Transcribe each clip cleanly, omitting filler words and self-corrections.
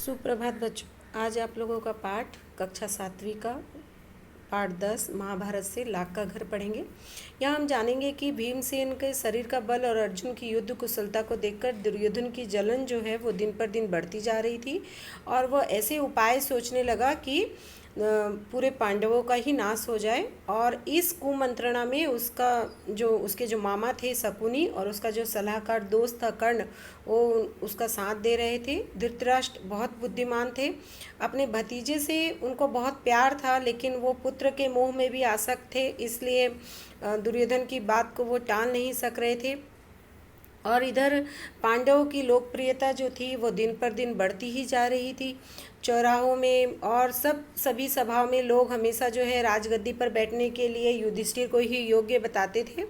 सुप्रभात बच्चों। आज आप लोगों का पाठ कक्षा 7वीं का पाठ 10 महाभारत से लाख का घर पढ़ेंगे। यहाँ हम जानेंगे कि भीमसेन के शरीर का बल और अर्जुन की युद्ध कुशलता को देखकर दुर्योधन की जलन जो है वो दिन पर दिन बढ़ती जा रही थी और वह ऐसे उपाय सोचने लगा कि पूरे पांडवों का ही नाश हो जाए। और इस कुमंत्रणा में उसके जो मामा थे शकुनी और उसका जो सलाहकार दोस्त था कर्ण, वो उसका साथ दे रहे थे। धृतराष्ट्र बहुत बुद्धिमान थे, अपने भतीजे से उनको बहुत प्यार था, लेकिन वो पुत्र के मोह में भी आसक्त थे, इसलिए दुर्योधन की बात को वो टाल नहीं सक रहे थे। और इधर पांडवों की लोकप्रियता जो थी वो दिन पर दिन बढ़ती ही जा रही थी। चौराहों में और सभी सभाओं में लोग हमेशा जो है राजगद्दी पर बैठने के लिए युधिष्ठिर को ही योग्य बताते थे।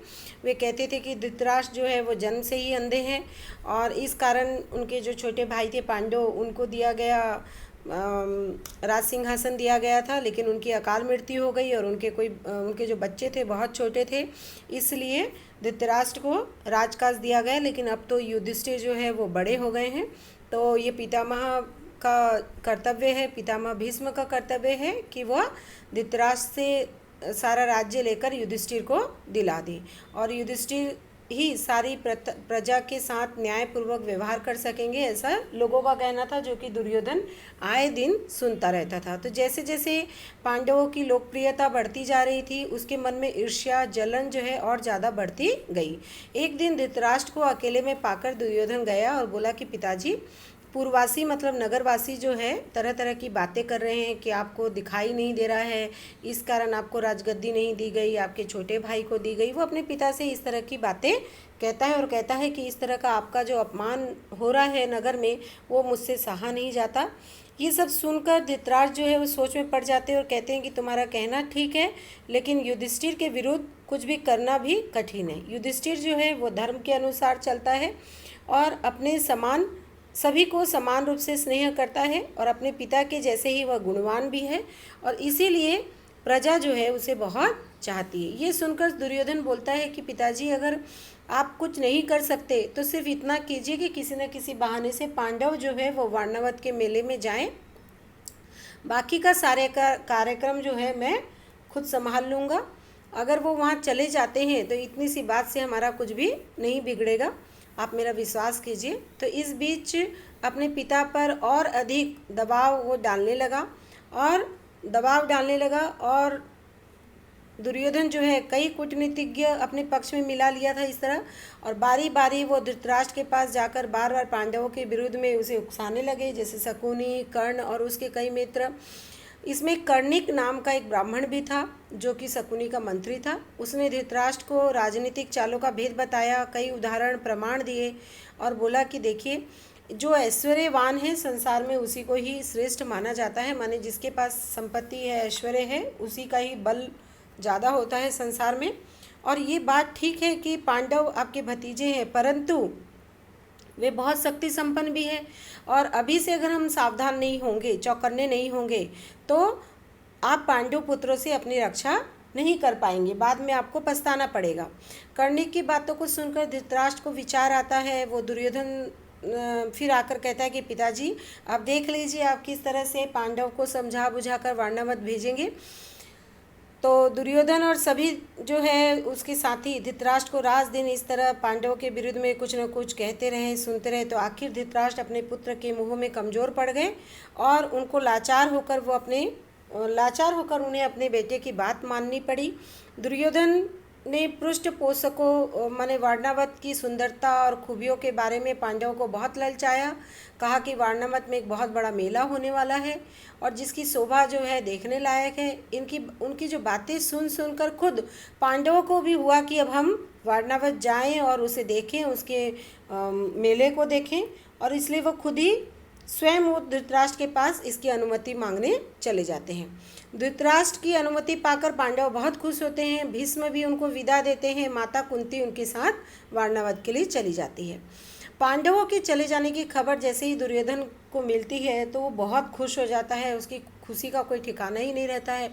वे कहते थे कि धृतराष्ट्र जो है वो जन्म से ही अंधे हैं और इस कारण उनके जो छोटे भाई थे पांडव, उनको दिया गया राज सिंहासन दिया गया था, लेकिन उनकी अकाल मृत्यु हो गई और उनके जो बच्चे थे बहुत छोटे थे, इसलिए धृतराष्ट्र को राजकाज दिया गया। लेकिन अब तो युधिष्ठिर जो है वो बड़े हो गए हैं, तो ये पितामह का कर्तव्य है, पितामह भीष्म का कर्तव्य है कि वह धृतराष्ट्र से सारा राज्य लेकर युधिष्ठिर को दिला दे और युधिष्ठिर ही सारी प्रजा के साथ न्यायपूर्वक व्यवहार कर सकेंगे, ऐसा लोगों का कहना था, जो कि दुर्योधन आए दिन सुनता रहता था। तो जैसे जैसे पांडवों की लोकप्रियता बढ़ती जा रही थी, उसके मन में ईर्ष्या जलन जो है और ज़्यादा बढ़ती गई। एक दिन धृतराष्ट्र को अकेले में पाकर दुर्योधन गया और बोला कि पिताजी, पूर्ववासी मतलब नगरवासी जो है तरह तरह की बातें कर रहे हैं कि आपको दिखाई नहीं दे रहा है, इस कारण आपको राजगद्दी नहीं दी गई, आपके छोटे भाई को दी गई। वो अपने पिता से इस तरह की बातें कहता है और कहता है कि इस तरह का आपका जो अपमान हो रहा है नगर में, वो मुझसे सहा नहीं जाता। ये सब सुनकर धृतराष्ट्र जो है वो सोच में पड़ जाते हैं और कहते हैं कि तुम्हारा कहना ठीक है, लेकिन युधिष्ठिर के विरुद्ध कुछ भी करना भी कठिन है। युधिष्ठिर जो है वो धर्म के अनुसार चलता है और अपने सभी को समान रूप से स्नेह करता है और अपने पिता के जैसे ही वह गुणवान भी है और इसीलिए प्रजा जो है उसे बहुत चाहती है। ये सुनकर दुर्योधन बोलता है कि पिताजी, अगर आप कुछ नहीं कर सकते तो सिर्फ इतना कीजिए कि किसी न किसी बहाने से पांडव जो है वो वारणावत के मेले में जाएं, बाकी का सारे कार्यक्रम जो है मैं खुद संभाल लूँगा। अगर वो वहाँ चले जाते हैं तो इतनी सी बात से हमारा कुछ भी नहीं बिगड़ेगा, आप मेरा विश्वास कीजिए। तो इस बीच अपने पिता पर और अधिक दबाव वो डालने लगा और दुर्योधन जो है कई कूटनीतिज्ञ अपने पक्ष में मिला लिया था इस तरह, और बारी बारी वो धृतराष्ट्र के पास जाकर बार बार पांडवों के विरुद्ध में उसे उकसाने लगे, जैसे शकुनी, कर्ण और उसके कई मित्र। इसमें कर्णिक नाम का एक ब्राह्मण भी था जो कि शकुनी का मंत्री था। उसने धृतराष्ट्र को राजनीतिक चालों का भेद बताया, कई उदाहरण प्रमाण दिए और बोला कि देखिए, जो ऐश्वर्यवान है संसार में उसी को ही श्रेष्ठ माना जाता है, माने जिसके पास संपत्ति है, ऐश्वर्य है, उसी का ही बल ज़्यादा होता है संसार में। और ये बात ठीक है कि पांडव आपके भतीजे हैं, परंतु वे बहुत शक्ति संपन्न भी है और अभी से अगर हम सावधान नहीं होंगे, चौकन्ने नहीं होंगे, तो आप पांडव पुत्रों से अपनी रक्षा नहीं कर पाएंगे, बाद में आपको पछताना पड़ेगा। कर्णिक की बातों को सुनकर धृतराष्ट्र को विचार आता है। वो दुर्योधन फिर आकर कहता है कि पिताजी, आप देख लीजिए, आप किस तरह से पांडव को समझा बुझा कर वारणावत भेजेंगे। तो दुर्योधन और सभी जो है उसके साथी धृतराष्ट्र को रात दिन इस तरह पांडवों के विरुद्ध में कुछ न कुछ कहते रहे, सुनते रहे। तो आखिर धृतराष्ट्र अपने पुत्र के मोह में कमज़ोर पड़ गए और उनको लाचार होकर उन्हें अपने बेटे की बात माननी पड़ी। दुर्योधन ने पृष्ठपोषकों माने वारणावत की सुंदरता और खूबियों के बारे में पांडवों को बहुत ललचाया, कहा कि वारणावत में एक बहुत बड़ा मेला होने वाला है और जिसकी शोभा जो है देखने लायक है। उनकी जो बातें सुनकर खुद पांडवों को भी हुआ कि अब हम वारणावत जाएं और उसे देखें, उसके मेले को देखें, और इसलिए वो खुद ही स्वयं वो धृतराष्ट्र के पास इसकी अनुमति मांगने चले जाते हैं। धृतराष्ट्र की अनुमति पाकर पांडव बहुत खुश होते हैं, भीष्म भी उनको विदा देते हैं, माता कुंती उनके साथ वारणावत के लिए चली जाती है। पांडवों के चले जाने की खबर जैसे ही दुर्योधन को मिलती है तो वो बहुत खुश हो जाता है, उसकी खुशी का कोई ठिकाना ही नहीं रहता है।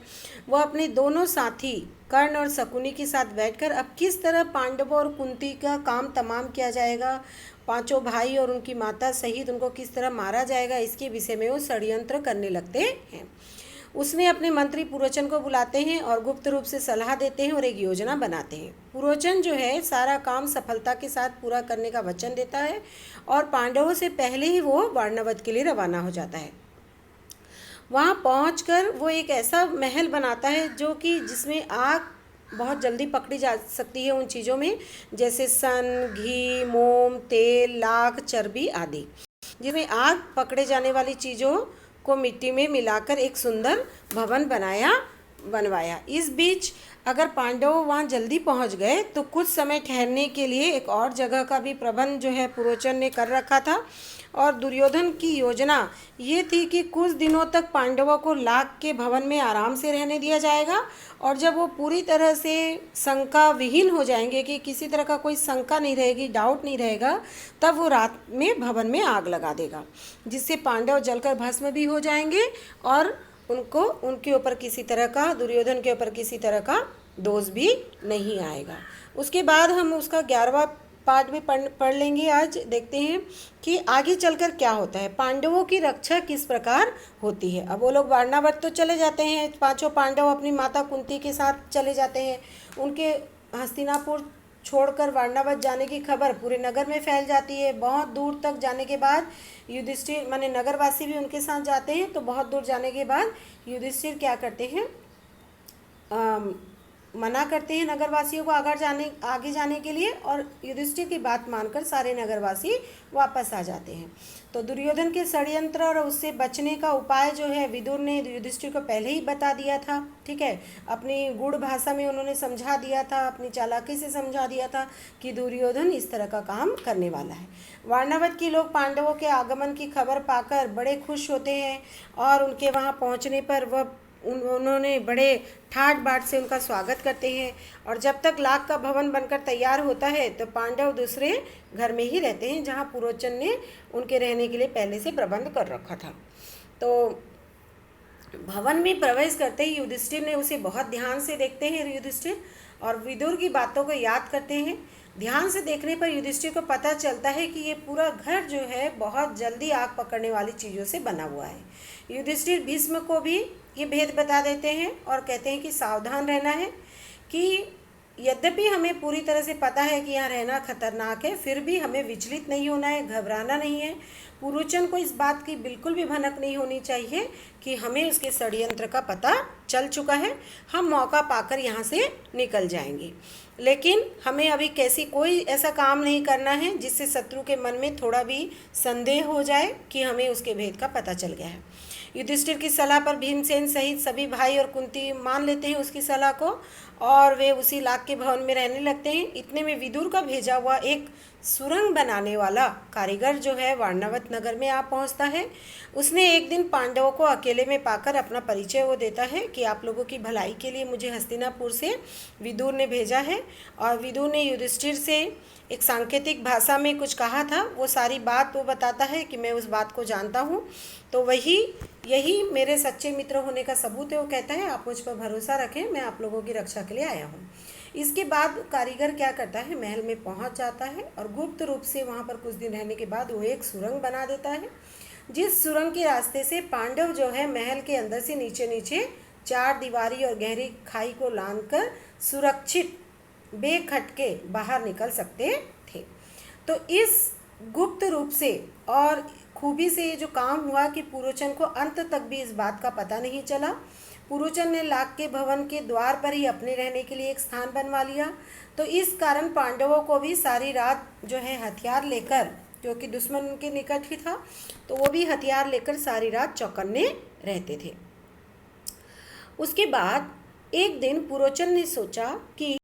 वह अपने दोनों साथी कर्ण और शकुनी के साथ बैठकर अब किस तरह पांडवों और कुंती का काम तमाम किया जाएगा, पांचों भाई और उनकी माता सहित उनको किस तरह मारा जाएगा, इसके विषय में वो षड्यंत्र करने लगते हैं। उसने अपने मंत्री पुरोचन को बुलाते हैं और गुप्त रूप से सलाह देते हैं और एक योजना बनाते हैं। पुरोचन जो है सारा काम सफलता के साथ पूरा करने का वचन देता है और पांडवों से पहले ही वो वारणावत के लिए रवाना हो जाता है। वहाँ पहुंचकर वो एक ऐसा महल बनाता है जो कि जिसमें आग बहुत जल्दी पकड़ी जा सकती है उन चीज़ों में, जैसे सन, घी, मोम, तेल, लाख, चर्बी आदि, जिसमें आग पकड़े जाने वाली चीज़ों को मिट्टी में मिलाकर एक सुंदर भवन बनवाया। इस बीच अगर पांडव वहाँ जल्दी पहुँच गए तो कुछ समय ठहरने के लिए एक और जगह का भी प्रबंध जो है पुरोचन ने कर रखा था। और दुर्योधन की योजना ये थी कि कुछ दिनों तक पांडवों को लाख के भवन में आराम से रहने दिया जाएगा और जब वो पूरी तरह से शंका विहीन हो जाएंगे कि किसी तरह का कोई शंका नहीं रहेगी, डाउट नहीं रहेगा, तब वो रात में भवन में आग लगा देगा, जिससे पांडव जलकर भस्म भी हो जाएंगे और उनके ऊपर किसी तरह का, दुर्योधन के ऊपर किसी तरह का दोष भी नहीं आएगा। उसके बाद हम उसका 11वां पार्ट भी पढ़ लेंगे। आज देखते हैं कि आगे चलकर क्या होता है, पांडवों की रक्षा किस प्रकार होती है। अब वो लोग वारणावत तो चले जाते हैं, पांचों पांडव अपनी माता कुंती के साथ चले जाते हैं। उनके हस्तिनापुर छोड़कर वारणावत जाने की खबर पूरे नगर में फैल जाती है। बहुत दूर तक जाने के बाद युधिष्ठिर माने नगरवासी भी उनके साथ जाते हैं। तो बहुत दूर जाने के बाद युधिष्ठिर क्या करते हैं, मना करते हैं नगरवासियों को आगे जाने के लिए, और युधिष्ठिर की बात मानकर सारे नगरवासी वापस आ जाते हैं। तो दुर्योधन के षड्यंत्र और उससे बचने का उपाय जो है विदुर ने युधिष्ठिर को पहले ही बता दिया था। ठीक है, अपनी गूढ़ भाषा में उन्होंने समझा दिया था, अपनी चालाकी से समझा दिया था कि दुर्योधन इस तरह का काम करने वाला है। वारणावत के लोग पांडवों के आगमन की खबर पाकर बड़े खुश होते हैं और उनके वहाँ पहुँचने पर उन्होंने बड़े ठाट बाट से उनका स्वागत करते हैं। और जब तक लाख का भवन बनकर तैयार होता है तो पांडव दूसरे घर में ही रहते हैं जहां पुरोचन ने उनके रहने के लिए पहले से प्रबंध कर रखा था। तो भवन में प्रवेश करते ही युधिष्ठिर ने उसे बहुत ध्यान से देखते हैं युधिष्ठिर, और विदुर की बातों को याद करते हैं। ध्यान से देखने पर युधिष्ठिर को पता चलता है कि ये पूरा घर जो है बहुत जल्दी आग पकड़ने वाली चीज़ों से बना हुआ है। युधिष्ठिर भीष्म को भी ये भेद बता देते हैं और कहते हैं कि सावधान रहना है, कि यद्यपि हमें पूरी तरह से पता है कि यहाँ रहना खतरनाक है, फिर भी हमें विचलित नहीं होना है, घबराना नहीं है। पुरोचन को इस बात की बिल्कुल भी भनक नहीं होनी चाहिए कि हमें उसके षड्यंत्र का पता चल चुका है, हम मौका पाकर यहाँ से निकल जाएंगे। लेकिन हमें अभी कोई ऐसा काम नहीं करना है जिससे शत्रु के मन में थोड़ा भी संदेह हो जाए कि हमें उसके भेद का पता चल गया है। युधिष्ठिर की सलाह पर भीमसेन सहित सभी भाई और कुंती मान लेते हैं उसकी सलाह को, और वे उसी लाख के भवन में रहने लगते हैं। इतने में विदुर का भेजा हुआ एक सुरंग बनाने वाला कारीगर जो है वारणावत नगर में आ पहुंचता है। उसने एक दिन पांडवों को अकेले में पाकर अपना परिचय वो देता है कि आप लोगों की भलाई के लिए मुझे हस्तिनापुर से विदुर ने भेजा है। और विदुर ने युधिष्ठिर से एक सांकेतिक भाषा में कुछ कहा था, वो सारी बात वो बताता है कि मैं उस बात को जानता हूँ, तो यही मेरे सच्चे मित्र होने का सबूत है। वो कहता है आप मुझ पर भरोसा रखें, मैं आप लोगों की रक्षा के लिए आया हूँ। इसके बाद कारीगर क्या करता है, महल में पहुँच जाता है और गुप्त रूप से वहाँ पर कुछ दिन रहने के बाद वो एक सुरंग बना देता है, जिस सुरंग के रास्ते से पांडव जो है महल के अंदर से नीचे नीचे 4 दीवारी और गहरी खाई को लांघकर सुरक्षित बेखटके बाहर निकल सकते थे। तो इस गुप्त रूप से और खूबी से ये जो काम हुआ कि पुरोचन को अंत तक भी इस बात का पता नहीं चला। पुरोचन ने लाख के भवन के द्वार पर ही अपने रहने के लिए एक स्थान बनवा लिया। तो इस कारण पांडवों को भी सारी रात जो है हथियार लेकर, क्योंकि दुश्मन उनके निकट ही था, तो वो भी हथियार लेकर सारी रात चौकन्ने रहते थे। उसके बाद एक दिन पुरोचन ने सोचा कि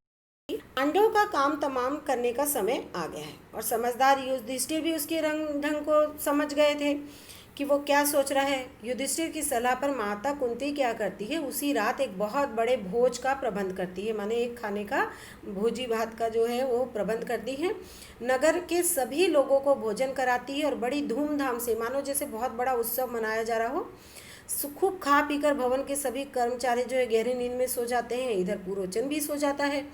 पांडव का काम तमाम करने का समय आ गया है, और समझदार युधिष्ठिर भी उसके रंग ढंग को समझ गए थे कि वो क्या सोच रहा है। युधिष्ठिर की सलाह पर माता कुंती क्या करती है, उसी रात एक बहुत बड़े भोज का प्रबंध करती है, माने एक खाने का भोजी भात का जो है वो प्रबंध करती है। नगर के सभी लोगों को भोजन कराती है और बड़ी धूमधाम से, मानो जैसे बहुत बड़ा उत्सव मनाया जा रहा हो। खूब खा पीकर भवन के सभी कर्मचारी जो है गहरी नींद में सो जाते हैं। इधर पुरोचन भी सो जाता है।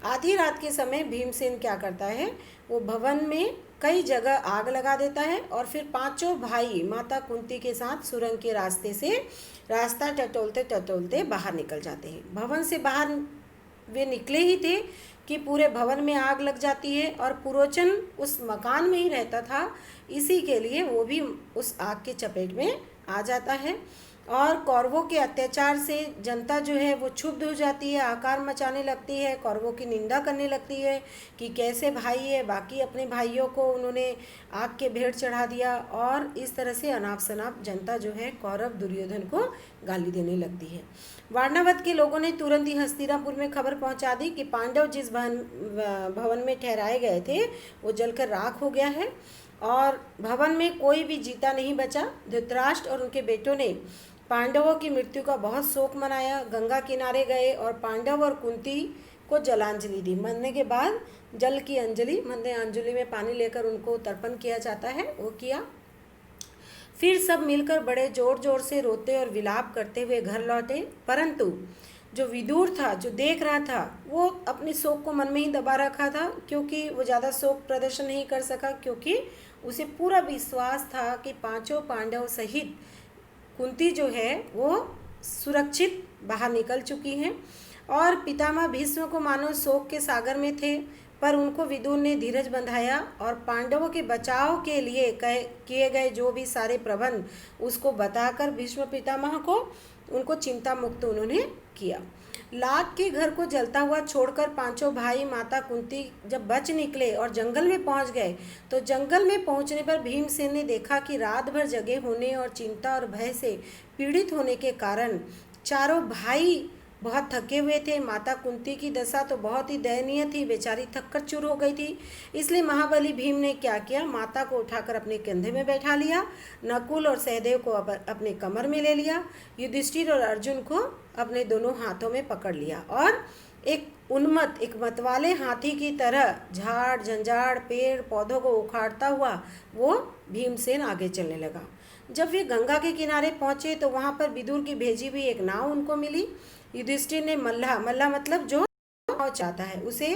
आधी रात के समय भीमसेन क्या करता है, वो भवन में कई जगह आग लगा देता है और फिर पांचों भाई माता कुंती के साथ सुरंग के रास्ते से रास्ता टटोलते टटोलते बाहर निकल जाते हैं। भवन से बाहर वे निकले ही थे कि पूरे भवन में आग लग जाती है और पुरोचन उस मकान में ही रहता था, इसी के लिए वो भी उस आग के चपेट में आ जाता है। और कौरवों के अत्याचार से जनता जो है वो क्षुब्ध हो जाती है, आकार मचाने लगती है, कौरवों की निंदा करने लगती है कि कैसे भाई है, बाकी अपने भाइयों को उन्होंने आग के भेंट चढ़ा दिया। और इस तरह से अनाप शनाप जनता जो है कौरव दुर्योधन को गाली देने लगती है। वारणावत के लोगों ने तुरंत ही हस्तिनापुर में खबर पहुंचा दी कि पांडव जिस भवन में ठहराए गए थे वो जलकर राख हो गया है और भवन में कोई भी जीता नहीं बचा। धृतराष्ट्र और उनके बेटों ने पांडवों की मृत्यु का बहुत शोक मनाया, गंगा किनारे गए और पांडव और कुंती को जलांजलि दी। मरने के बाद जल की अंजलि, मरने अंजलि में पानी लेकर उनको तर्पण किया जाता है, वो किया। फिर सब मिलकर बड़े जोर जोर से रोते और विलाप करते हुए घर लौटे। परंतु जो विदुर था, जो देख रहा था, वो अपने शोक को मन में ही दबा रखा था, क्योंकि वो ज़्यादा शोक प्रदर्शन नहीं कर सका, क्योंकि उसे पूरा विश्वास था कि पांचों पांडव सहित कुंती जो है वो सुरक्षित बाहर निकल चुकी हैं। और पितामह भीष्म को मानो शोक के सागर में थे, पर उनको विदुर ने धीरज बंधाया और पांडवों के बचाव के लिए किए गए जो भी सारे प्रबंध उसको बताकर भीष्म पितामह को उनको चिंता मुक्त उन्होंने किया। लाख के घर को जलता हुआ छोड़कर पांचों भाई माता कुंती जब बच निकले और जंगल में पहुंच गए, तो जंगल में पहुंचने पर भीमसेन ने देखा कि रात भर जगे होने और चिंता और भय से पीड़ित होने के कारण चारों भाई बहुत थके हुए थे। माता कुंती की दशा तो बहुत ही दयनीय थी, बेचारी थक कर चूर हो गई थी। इसलिए महाबली भीम ने क्या किया, माता को उठाकर अपने कंधे में बैठा लिया, नकुल और सहदेव को अपने कमर में ले लिया, युधिष्ठिर और अर्जुन को अपने दोनों हाथों में पकड़ लिया और एक मतवाले हाथी की तरह झाड़ झंझाड़ पेड़ पौधों को उखाड़ता हुआ वो भीमसेन आगे चलने लगा। जब वे गंगा के किनारे पहुंचे तो वहां पर विदुर की भेजी हुई एक नाव उनको मिली। युधिष्ठिर ने मल्लाह मतलब जो चाहता है उसे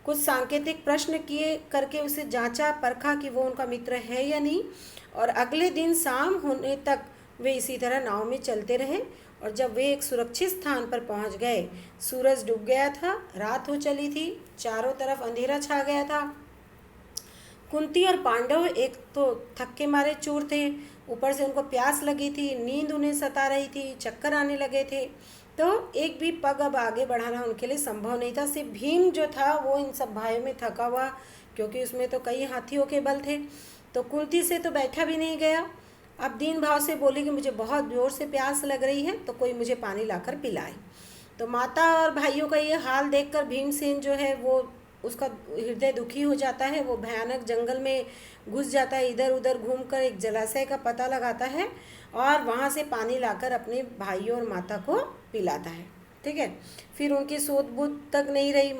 कुछ सांकेतिक प्रश्न किए करके उसे जांचा परखा कि वो उनका मित्र है या नहीं। और अगले दिन शाम होने तक वे इसी तरह नाव में चलते रहे और जब वे एक सुरक्षित स्थान पर पहुंच गए, सूरज डूब गया था, रात हो चली थी, चारों तरफ अंधेरा छा गया था। कुंती और पांडव एक तो थक्के मारे चूर थे, ऊपर से उनको प्यास लगी थी, नींद उन्हें सता रही थी, चक्कर आने लगे थे, तो एक भी पग अब आगे बढ़ाना उनके लिए संभव नहीं था। सिर्फ भीम जो था वो इन सब भाइयों में थका हुआ, क्योंकि उसमें तो कई हाथियों के बल थे, तो कुंती से तो बैठा भी नहीं गया। अब दीन भाव से बोली कि मुझे बहुत जोर से प्यास लग रही है, तो कोई मुझे पानी लाकर पिलाए। तो माता और भाइयों का ये हाल देखकर भीमसेन जो है वो उसका हृदय दुखी हो जाता है। वो भयानक जंगल में घुस जाता है, इधर उधर घूमकर एक जलाशय का पता लगाता है और वहाँ से पानी लाकर अपने भाइयों और माता को पिलाता है। ठीक है, फिर उनकी सूध बूध तक नहीं रही,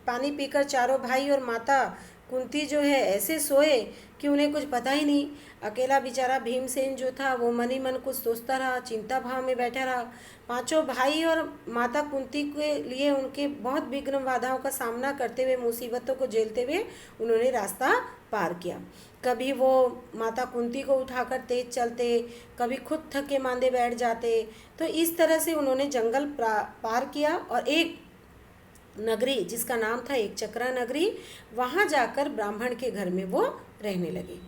पानी पीकर चारों भाई और माता कुंती जो है ऐसे सोए कि उन्हें कुछ पता ही नहीं। अकेला बेचारा भीमसेन जो था वो मन ही मन कुछ सोचता रहा, चिंता भाव में बैठा रहा। पांचों भाई और माता कुंती के लिए उनके बहुत विघ्न बाधाओं का सामना करते हुए, मुसीबतों को झेलते हुए उन्होंने रास्ता पार किया। कभी वो माता कुंती को उठाकर तेज चलते, कभी खुद थके मांदे बैठ जाते। तो इस तरह से उन्होंने जंगल पार किया और एक नगरी जिसका नाम था एक चक्रा नगरी, वहाँ जाकर ब्राह्मण के घर में वो रहने लगी।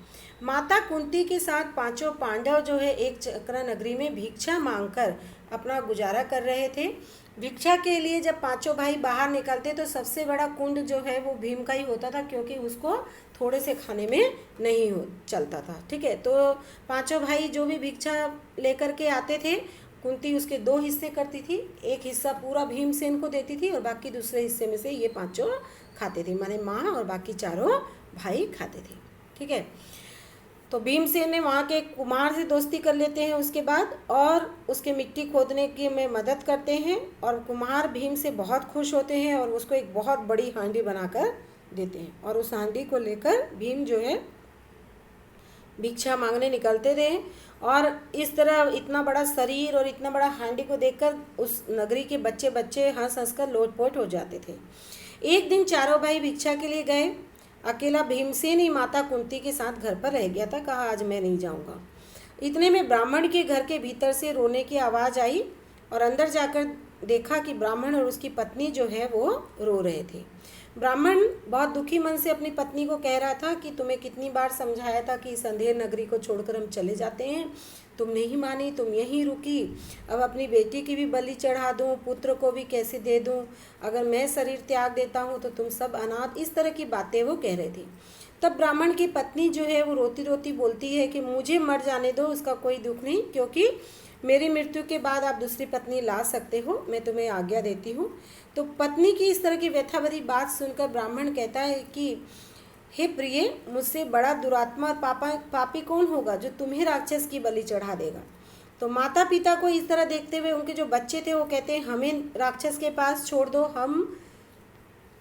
माता कुंती के साथ पांचों पांडव जो है एक चक्रा नगरी में भिक्षा मांगकर अपना गुजारा कर रहे थे। भिक्षा के लिए जब पांचों भाई बाहर निकलते तो सबसे बड़ा कुंड जो है वो भीम का ही होता था, क्योंकि उसको थोड़े से खाने में नहीं चलता था। ठीक है, तो पांचों भाई जो भी भिक्षा लेकर के आते थे, कुंती उसके 2 हिस्से करती थी, एक हिस्सा पूरा भीमसेन को देती थी और बाकी दूसरे हिस्से में से ये पांचों खाते थे, माने माँ और बाकी चारों भाई खाते थे। ठीक है, तो भीमसेन ने वहाँ के कुम्हार से दोस्ती कर लेते हैं उसके बाद, और उसके मिट्टी खोदने की में मदद करते हैं और कुम्हार भीम से बहुत खुश होते हैं और उसको एक बहुत बड़ी हांडी बनाकर देते हैं और उस हांडी को लेकर भीम जो है भिक्षा मांगने निकलते थे। और इस तरह इतना बड़ा शरीर और इतना बड़ा हांडी को देखकर उस नगरी के बच्चे बच्चे हंस हंस कर लोटपोट हो जाते थे। एक दिन चारों भाई भिक्षा के लिए गए। अकेला भीमसेन ही माता कुंती के साथ घर पर रह गया था। कहा आज मैं नहीं जाऊंगा। इतने में ब्राह्मण के घर के भीतर से रोने की आवाज़ आई और अंदर जाकर देखा कि ब्राह्मण और उसकी पत्नी जो है वो रो रहे थे। ब्राह्मण बहुत दुखी मन से अपनी पत्नी को कह रहा था कि तुम्हें कितनी बार समझाया था कि इस अंधेर नगरी को छोड़कर हम चले जाते हैं, तुम नहीं मानी, तुम यहीं रुकी। अब अपनी बेटी की भी बलि चढ़ा दूं, पुत्र को भी कैसे दे दूं, अगर मैं शरीर त्याग देता हूं तो तुम सब अनाथ। इस तरह की बातें वो कह रहे थे। तब ब्राह्मण की पत्नी जो है वो रोती रोती बोलती है कि मुझे मर जाने दो, उसका कोई दुख नहीं, क्योंकि मेरी मृत्यु के बाद आप दूसरी पत्नी ला सकते हो, मैं तुम्हें आज्ञा देती हूँ। तो पत्नी की इस तरह की व्यथा भरी बात सुनकर ब्राह्मण कहता है कि हे प्रिय, मुझसे बड़ा दुरात्मा और पापी कौन होगा जो तुम्हें राक्षस की बलि चढ़ा देगा। तो माता पिता को इस तरह देखते हुए उनके जो बच्चे थे वो कहते हैं हमें राक्षस के पास छोड़ दो, हम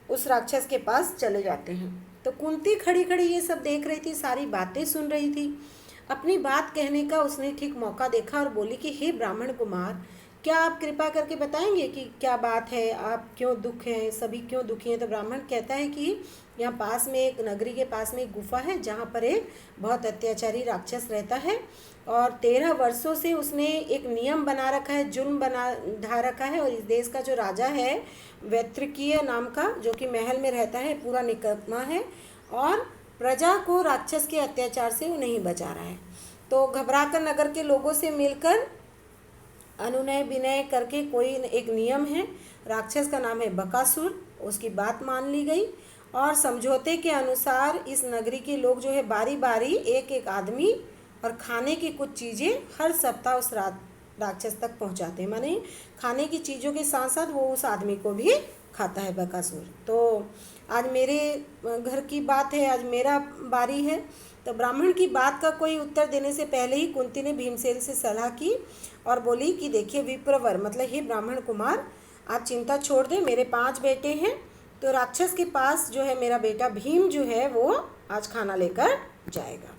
उस राक्षस के पास चले जाते हैं। तो कुंती खड़ी खड़ी ये सब देख रही थी, सारी बातें सुन रही थी। अपनी बात कहने का उसने ठीक मौका देखा और बोली कि हे ब्राह्मण कुमार, क्या आप कृपा करके बताएंगे कि क्या बात है, आप क्यों दुख हैं, सभी क्यों दुखी हैं। तो ब्राह्मण कहता है कि यहाँ पास में एक नगरी के पास में एक गुफा है जहाँ पर एक बहुत अत्याचारी राक्षस रहता है और 13 वर्षों से उसने एक नियम बना रखा है, जुल्म बना ढा रखा है। और इस देश का जो राजा है वैत्रकीय नाम का, जो कि महल में रहता है, पूरा निकम्मा है और प्रजा को राक्षस के अत्याचार से वो नहीं बचा रहा है। तो घबराकर नगर के लोगों से मिलकर अनुनय विनय करके कोई एक नियम है, राक्षस का नाम है बकासुर, उसकी बात मान ली गई और समझौते के अनुसार इस नगरी के लोग जो है बारी बारी एक एक आदमी और खाने की कुछ चीज़ें हर सप्ताह उस राक्षस तक पहुंचाते हैं। माने खाने की चीज़ों के साथ साथ वो उस आदमी को भी खाता है बकासुर। तो आज मेरे घर की बात है, आज मेरा बारी है। तो ब्राह्मण की बात का कोई उत्तर देने से पहले ही कुंती ने भीमसेन से सलाह की और बोली कि देखिए विप्रवर, मतलब हे ब्राह्मण कुमार, आप चिंता छोड़ दें, मेरे 5 बेटे हैं। तो राक्षस के पास जो है मेरा बेटा भीम जो है वो आज खाना लेकर जाएगा।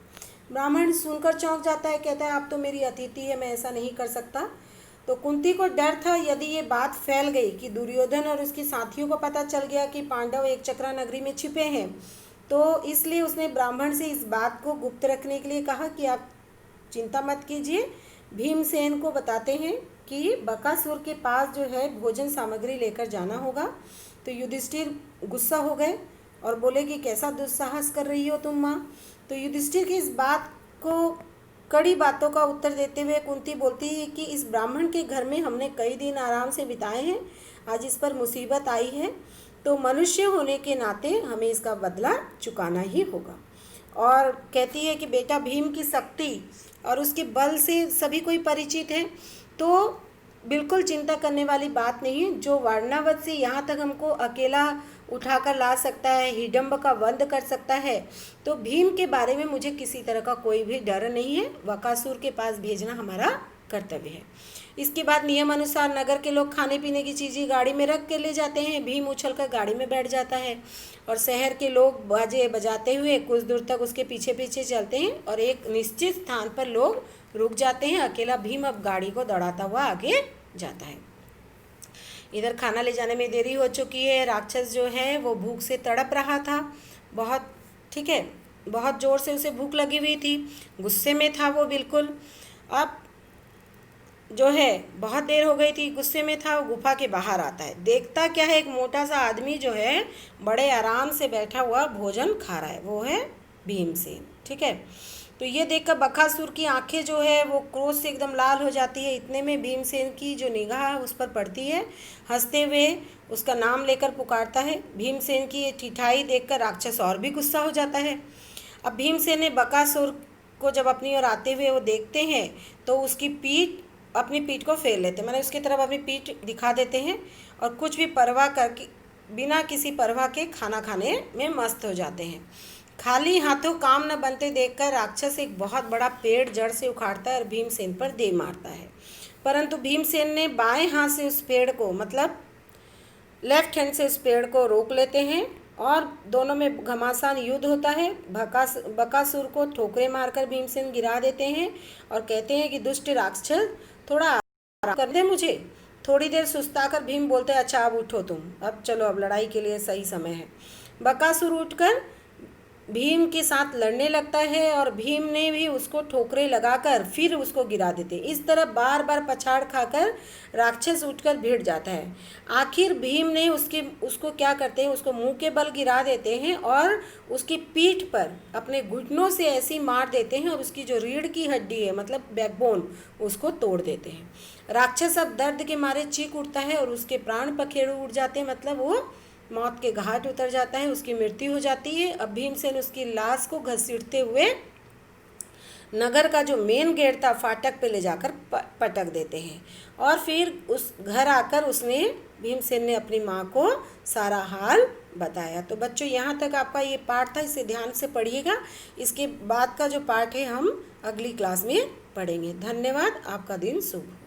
ब्राह्मण सुनकर चौंक जाता है, कहता है आप तो मेरी अतिथि है, मैं ऐसा नहीं कर सकता। तो कुंती को डर था यदि ये बात फैल गई कि दुर्योधन और उसके साथियों को पता चल गया कि पांडव एक चक्रा नगरी में छिपे हैं, तो इसलिए उसने ब्राह्मण से इस बात को गुप्त रखने के लिए कहा कि आप चिंता मत कीजिए, भीमसेन को बताते हैं कि बकासुर के पास जो है भोजन सामग्री लेकर जाना होगा। तो युधिष्ठिर गुस्सा हो गए और बोले कि कैसा दुस्साहस कर रही हो तुम माँ। तो युधिष्ठिर की इस बात को कड़ी बातों का उत्तर देते हुए कुंती बोलती है कि इस ब्राह्मण के घर में हमने कई दिन आराम से बिताए हैं, आज इस पर मुसीबत आई है, तो मनुष्य होने के नाते हमें इसका बदला चुकाना ही होगा। और कहती है कि बेटा भीम की शक्ति और उसके बल से सभी कोई परिचित है, तो बिल्कुल चिंता करने वाली बात नहीं है। जो वारणावत से यहाँ तक हमको अकेला उठाकर ला सकता है, हिडम्ब का वध कर सकता है, तो भीम के बारे में मुझे किसी तरह का कोई भी डर नहीं है। बकासुर के पास भेजना हमारा कर्तव्य है। इसके बाद नियम अनुसार नगर के लोग खाने पीने की चीज़ें गाड़ी में रख के ले जाते हैं। भीम उछलकर गाड़ी में बैठ जाता है और शहर के लोग बाजे बजाते हुए कुछ दूर तक उसके पीछे पीछे चलते हैं और एक निश्चित स्थान पर लोग रुक जाते हैं। अकेला भीम अब गाड़ी को दौड़ाता हुआ आगे जाता है। इधर खाना ले जाने में देरी हो चुकी है। राक्षस जो है वो भूख से तड़प रहा था बहुत, ठीक है, बहुत ज़ोर से उसे भूख लगी हुई थी, गुस्से में था वो बिल्कुल। अब जो है बहुत देर हो गई थी, गुस्से में था, वो गुफा के बाहर आता है। देखता क्या है, एक मोटा सा आदमी जो है बड़े आराम से बैठा हुआ भोजन खा रहा है, वो है भीमसेन, ठीक है। तो ये देखकर बकासुर की आंखें जो है वो क्रोध से एकदम लाल हो जाती है। इतने में भीमसेन की जो निगाह उस पर पड़ती है, हंसते हुए उसका नाम लेकर पुकारता है। भीमसेन की ये ठिठाई देखकर राक्षस और भी गुस्सा हो जाता है। अब भीमसेन ने बकासुर को जब अपनी ओर आते हुए वो देखते हैं तो उसकी अपनी पीठ को फेर लेते हैं, मैंने उसकी तरफ अपनी पीठ दिखा देते हैं और कुछ भी परवाह करके, बिना किसी परवाह के खाना खाने में मस्त हो जाते हैं। खाली हाथों काम न बनते देखकर राक्षस एक बहुत बड़ा पेड़ जड़ से उखाड़ता है और भीमसेन पर दे मारता है। परंतु भीमसेन ने बाएं हाथ से उस पेड़ को, मतलब लेफ्ट हैंड से उस पेड़ को रोक लेते हैं और दोनों में घमासान युद्ध होता है। बकासुर को ठोकरे मारकर भीमसेन गिरा देते हैं और कहते हैं कि दुष्ट राक्षस थोड़ा आराम कर दे मुझे। थोड़ी देर सुस्ताकर भीम बोलते हैं अच्छा अब उठो तुम, अब चलो अब लड़ाई के लिए सही समय है। बकासुर उठकर भीम के साथ लड़ने लगता है और भीम ने भी उसको ठोकरे लगाकर फिर उसको गिरा देते। इस तरह बार बार पछाड़ खाकर राक्षस उठकर भिड़ जाता है। आखिर भीम ने उसको क्या करते हैं, उसको मुंह के बल गिरा देते हैं और उसकी पीठ पर अपने घुटनों से ऐसी मार देते हैं और उसकी जो रीढ़ की हड्डी है मतलब बैकबोन उसको तोड़ देते हैं। राक्षस अब दर्द के मारे चीख उठता है और उसके प्राण पखेरु उड़ जाते हैं, मतलब वो मौत के घाट उतर जाता है, उसकी मृत्यु हो जाती है। अब भीमसेन उसकी लाश को घसीटते हुए नगर का जो मेन गेट था फाटक पे ले जाकर पटक देते हैं और फिर उस घर आकर उसने भीमसेन ने अपनी माँ को सारा हाल बताया। तो बच्चों यहाँ तक आपका ये पाठ था, इसे ध्यान से पढ़िएगा। इसके बाद का जो पाठ है हम अगली क्लास में पढ़ेंगे। धन्यवाद, आपका दिन शुभ हो।